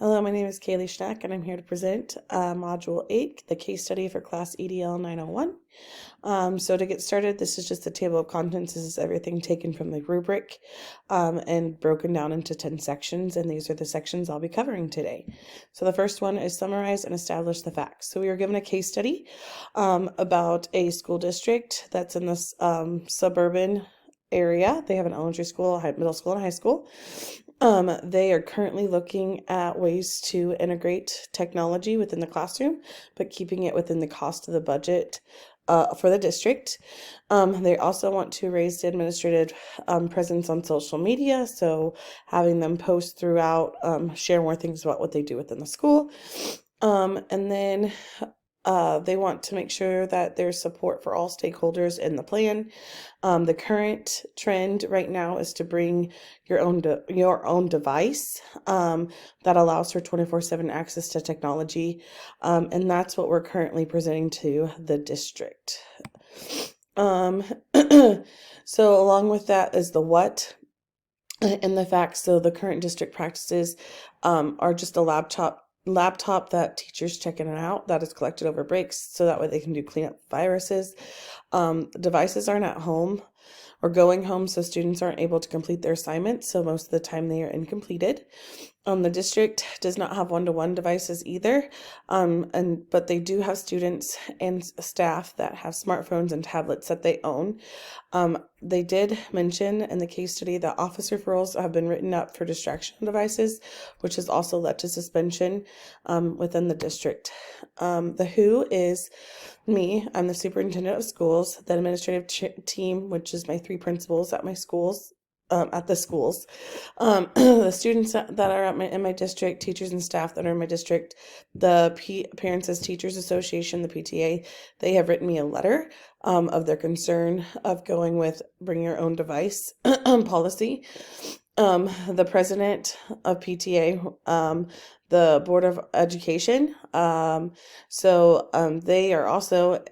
Hello, my name is Kaylee Schnack, and I'm here to present Module 8, the case study for Class EDL 901. So to get started, this is just a table of contents. This is everything taken from the rubric and broken down into 10 sections, and these are the sections I'll be covering today. So the first one is summarize and establish the facts. So we were given a case study about a school district that's in this suburban area. They have an elementary school, middle school, and high school. They are currently looking at ways to integrate technology within the classroom, but keeping it within the cost of the budget for the district. They also want to raise the administrative presence on social media, so having them post throughout, share more things about what they do within the school. And then they want to make sure that there's support for all stakeholders in the plan. The current trend right now is to bring your own device that allows for 24/7 access to technology, and that's what we're currently presenting to the district. So along with that is the what and the facts. So the current district practices are just a laptop that teachers check in and out that is collected over breaks, so that way they can do cleanup viruses. The devices aren't at home or going home, so students aren't able to complete their assignments, so most of the time they are incompleted. The district does not have one-to-one devices either, but they do have students and staff that have smartphones and tablets that they own. They did mention in the case study that office referrals have been written up for distraction devices, which has also led to suspension within the district. The who is me. I'm the superintendent of schools. The administrative team, which is my 3 principals at my schools, at the schools, the students that are in my district, teachers and staff that are in my district, the Parents as Teachers Association, the PTA, they have written me a letter of their concern of going with bring your own device policy. The president of PTA, the Board of Education. So they are also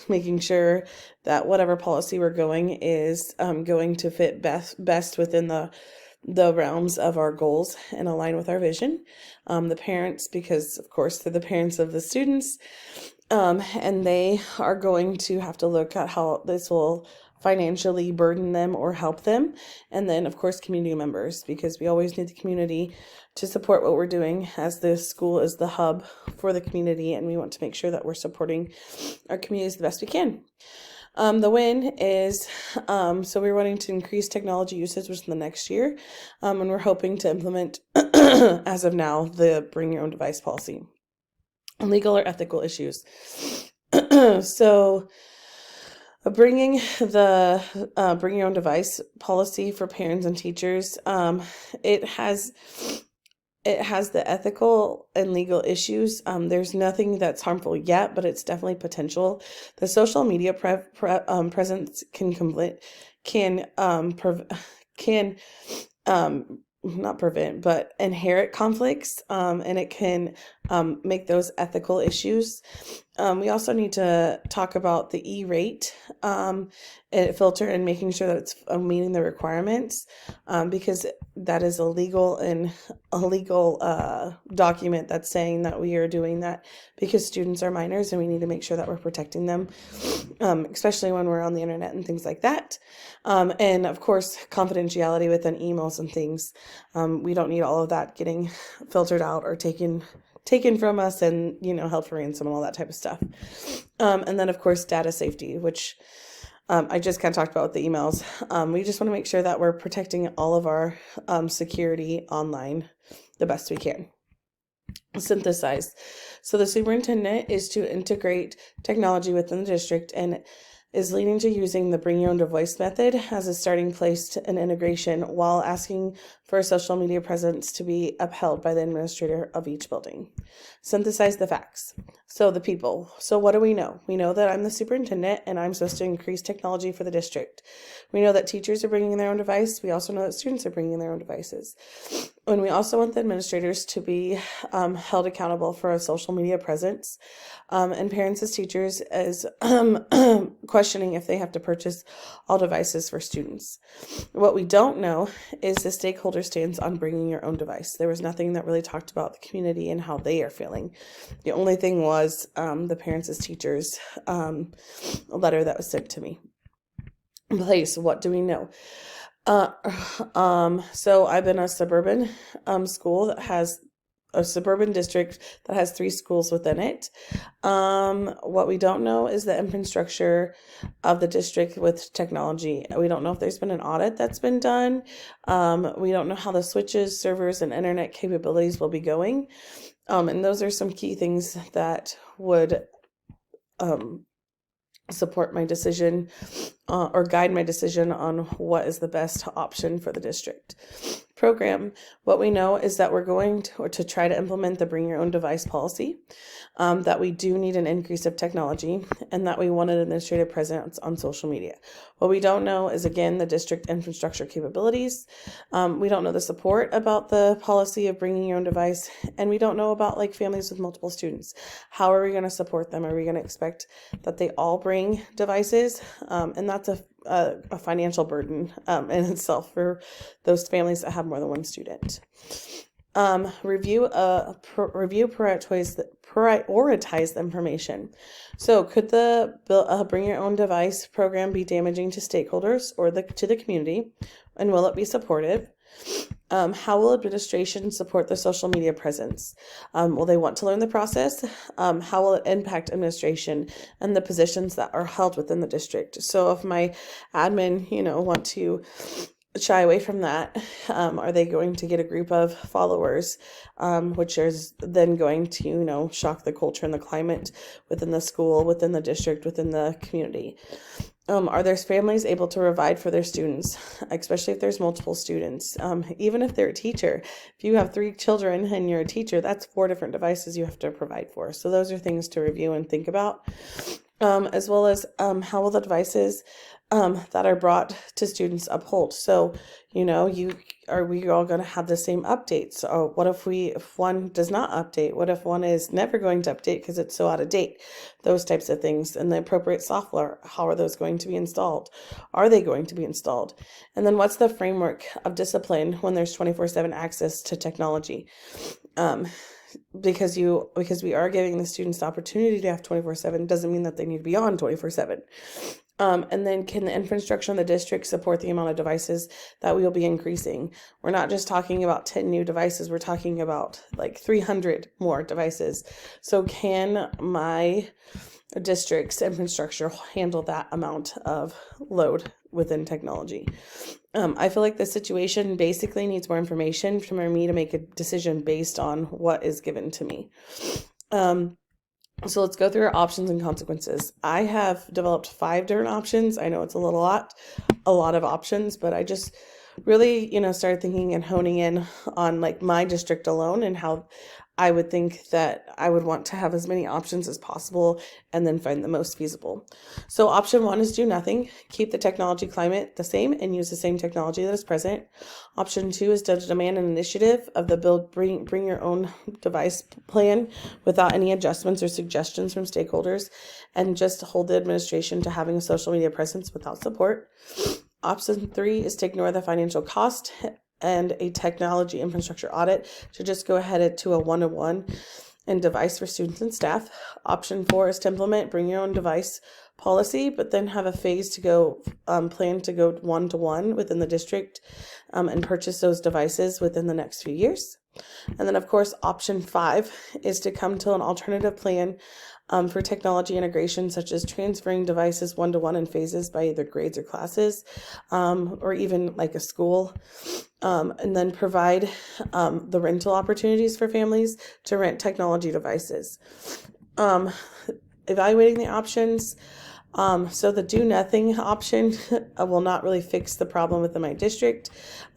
making sure that whatever policy we're going is going to fit best within the realms of our goals and align with our vision. The parents, because of course they're the parents of the students, and they are going to have to look at how this will financially burden them or help them. And then of course community members, because we always need the community to support what we're doing, as the school is the hub for the community, and we want to make sure that we're supporting our communities the best we can. The win is, so we're wanting to increase technology usage within the next year, and we're hoping to implement, as of now, the bring your own device policy. Legal or ethical issues. So bringing your own device policy for parents and teachers, it has the ethical and legal issues. There's nothing that's harmful yet, but it's definitely potential. The social media presence can not prevent, but inherit conflicts, and it can make those ethical issues. We also need to talk about the E-rate filter and making sure that it's meeting the requirements, because that is a legal document that's saying that we are doing that because students are minors, and we need to make sure that we're protecting them, especially when we're on the internet and things like that. And of course, confidentiality within emails and things. We don't need all of that getting filtered out or taken from us and, held for ransom and all that type of stuff. And then of course, data safety, which I just kind of talked about with the emails. We just want to make sure that we're protecting all of our security online the best we can. Synthesize. So the superintendent is to integrate technology within the district and is leading to using the bring your own device method as a starting place to an integration, while asking for a social media presence to be upheld by the administrator of each building. Synthesize the facts. So the people. So what do we know? We know that I'm the superintendent and I'm supposed to increase technology for the district. We know that teachers are bringing their own device. We also know that students are bringing their own devices. And we also want the administrators to be held accountable for a social media presence. And parents as teachers is questioning if they have to purchase all devices for students. What we don't know is the stakeholder stakeholder stance on bringing your own device. There was nothing that really talked about the community and how they are feeling. The only thing was the parents as teachers a letter that was sent to me. Place, what do we know? So I've been a suburban school that has a suburban district that has 3 schools within it. What we don't know is the infrastructure of the district with technology. We don't know if there's been an audit that's been done. We don't know how the switches, servers, and internet capabilities will be going. And those are some key things that would support my decision or guide my decision on what is the best option for the district. Program, what we know is that we're going to try to implement the bring your own device policy, that we do need an increase of technology, and that we want an administrative presence on social media. What we don't know is, again, the district infrastructure capabilities. We don't know the support about the policy of bringing your own device, and we don't know about like families with multiple students. How are we going to support them? Are we going to expect that they all bring devices? And that's a financial burden in itself for those families that have more than one student. Review prioritize the information. So could the bring your own device program be damaging to stakeholders or to the community, and will it be supportive? How will administration support the social media presence? Will they want to learn the process? How will it impact administration and the positions that are held within the district? So if my admin, want to shy away from that, are they going to get a group of followers, which is then going to, shock the culture and the climate within the school, within the district, within the community? Are their families able to provide for their students, especially if there's multiple students? Even if they're a teacher, if you have 3 children and you're a teacher, that's 4 different devices you have to provide for. So those are things to review and think about, as well as how will the devices that are brought to students uphold? So, are we all going to have the same updates? Or what if one does not update? What if one is never going to update because it's so out of date? Those types of things. And the appropriate software, how are those going to be installed? Are they going to be installed? And then what's the framework of discipline when there's 24/7 access to technology? Because we are giving the students the opportunity to have 24/7 doesn't mean that they need to be on 24/7. And then can the infrastructure in the district support the amount of devices that we will be increasing? We're not just talking about 10 new devices. We're talking about like 300 more devices. So can my district's infrastructure handle that amount of load within technology? I feel like the situation basically needs more information from me to make a decision based on what is given to me. So let's go through our options and consequences. I have developed 5 different options. I know it's a lot of options, but I just really, started thinking and honing in on like my district alone and how I would think that I would want to have as many options as possible and then find the most feasible. So option 1 is do nothing, keep the technology climate the same and use the same technology that is present. Option 2 is to demand an initiative of the bring your own device plan without any adjustments or suggestions from stakeholders, and just hold the administration to having a social media presence without support. Option 3 is to ignore the financial cost and a technology infrastructure audit, to just go ahead to a 1-to-1 and device for students and staff. Option 4 is to implement bring your own device policy, but then have a phase to go plan to go 1-to-1 within the district, and purchase those devices within the next few years. And then of course option 5 is to come to an alternative plan for technology integration, such as transferring devices 1-to-1 in phases by either grades or classes, or even like a school, and then provide the rental opportunities for families to rent technology devices. Evaluating the options. So the do nothing option will not really fix the problem within my district.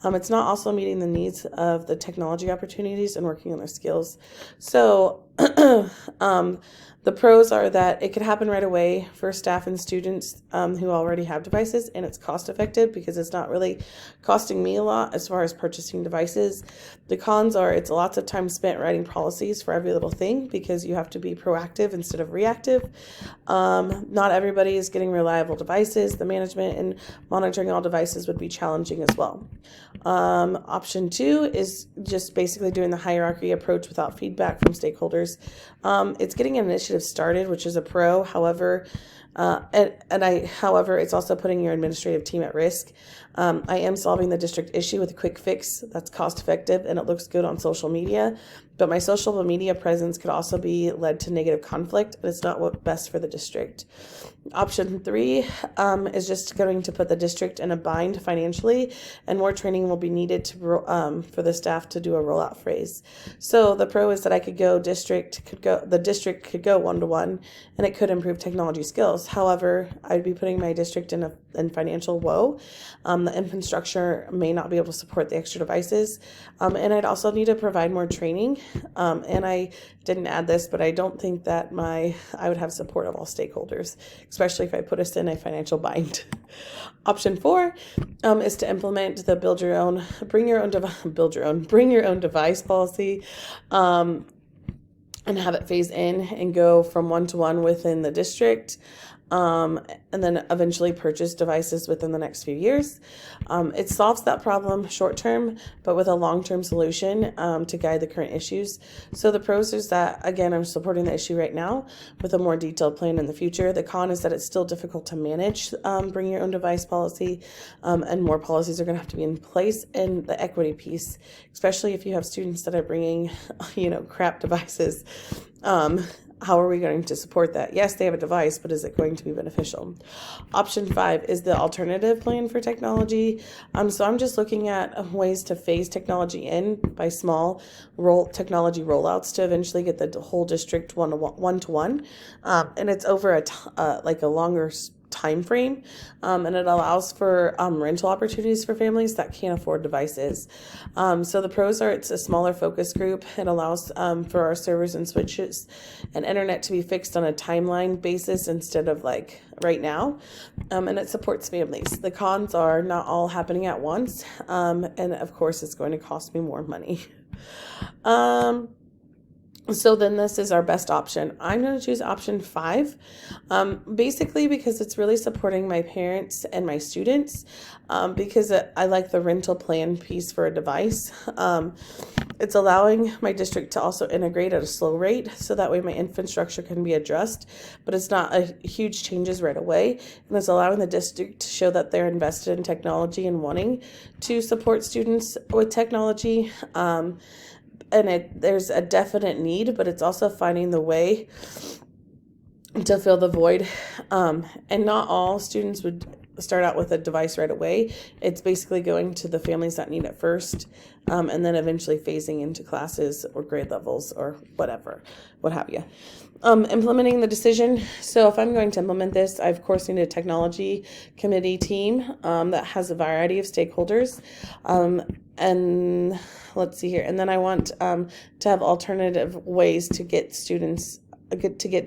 It's not also meeting the needs of the technology opportunities and working on their skills. So the pros are that it could happen right away for staff and students who already have devices, and it's cost effective because it's not really costing me a lot as far as purchasing devices. The cons are it's lots of time spent writing policies for every little thing because you have to be proactive instead of reactive. Not everybody is getting reliable devices. The management and monitoring all devices would be challenging as well. Option 2 is just basically doing the hierarchy approach without feedback from stakeholders. It's getting an initiative started, which is a pro. However, however, it's also putting your administrative team at risk. I am solving the district issue with a quick fix that's cost effective and it looks good on social media, but my social media presence could also be led to negative conflict, and it's not what's best for the district. Option 3 is just going to put the district in a bind financially, and more training will be needed for the staff to do a rollout phase. So the pro is that the district could go one-to-one, and it could improve technology skills. However, I'd be putting my district in financial woe. The infrastructure may not be able to support the extra devices, and I'd also need to provide more training. And I didn't add this, but I don't think that I would have support of all stakeholders, especially if I put us in a financial bind. Option 4 is to implement the bring your own device policy, and have it phase in and go from one-to-one within the district. And then eventually purchase devices within the next few years. It solves that problem short term, but with a long-term solution to guide the current issues. So the pros is that, again, I'm supporting the issue right now with a more detailed plan in the future. The con is that it's still difficult to manage bring your own device policy, and more policies are going to have to be in place. And the equity piece, especially if you have students that are bringing, crap devices. How are we going to support that? Yes, they have a device, but is it going to be beneficial? Option 5 is the alternative plan for technology. So I'm just looking at ways to phase technology in by small technology rollouts to eventually get the whole district one-to-one. And it's over a longer time frame, and it allows for rental opportunities for families that can't afford devices. So the pros are it's a smaller focus group. It allows for our servers and switches and internet to be fixed on a timeline basis instead of like right now, and it supports families. The cons are not all happening at once, and of course it's going to cost me more money. So then this is our best option. I'm going to choose option 5, basically because it's really supporting my parents and my students, because I like the rental plan piece for a device. It's allowing my district to also integrate at a slow rate, so that way my infrastructure can be addressed, but it's not a huge changes right away. And it's allowing the district to show that they're invested in technology and wanting to support students with technology. And there's a definite need, but it's also finding the way to fill the void. And not all students would start out with a device right away. It's basically going to the families that need it first, and then eventually phasing into classes or grade levels or what have you. Implementing the decision. So if I'm going to implement this, I of course need a technology committee team that has a variety of stakeholders. And let's see here. And then I want to have alternative ways to get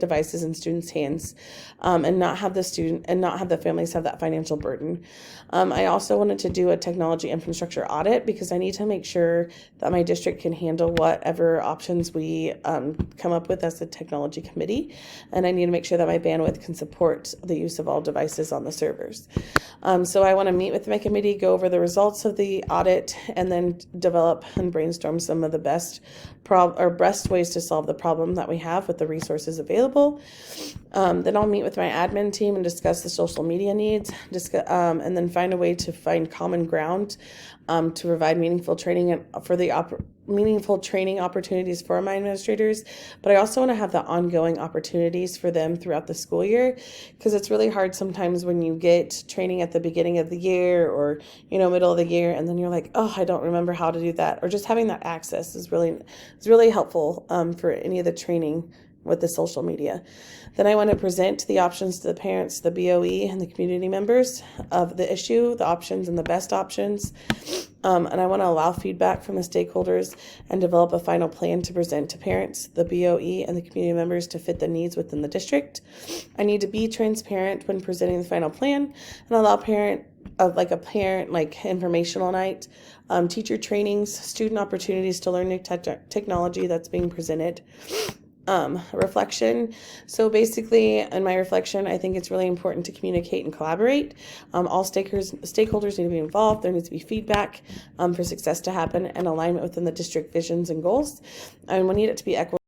devices in students' hands, and not have the families have that financial burden. I also wanted to do a technology infrastructure audit because I need to make sure that my district can handle whatever options we come up with as a technology committee, and I need to make sure that my bandwidth can support the use of all devices on the servers. So I want to meet with my committee, go over the results of the audit, and then develop and brainstorm some of the best ways to solve the problem that we have with the resources available. Then I'll meet with my admin team and discuss the social media needs, and then find a way to find common ground to provide meaningful training meaningful training opportunities for my administrators. But I also want to have the ongoing opportunities for them throughout the school year, because it's really hard sometimes when you get training at the beginning of the year or middle of the year, and then you're like, oh, I don't remember how to do that. Or just having that access is really helpful for any of the training with the social media. Then I want to present the options to the parents, the BOE, and the community members of the issue, the options and the best options. And I want to allow feedback from the stakeholders and develop a final plan to present to parents, the BOE, and the community members to fit the needs within the district. I need to be transparent when presenting the final plan and allow parent informational night, teacher trainings, student opportunities to learn new technology that's being presented. reflection. So basically, in my reflection, I think it's really important to communicate and collaborate. All stakeholders need to be involved. There needs to be feedback for success to happen and alignment within the district visions and goals. And we need it to be equitable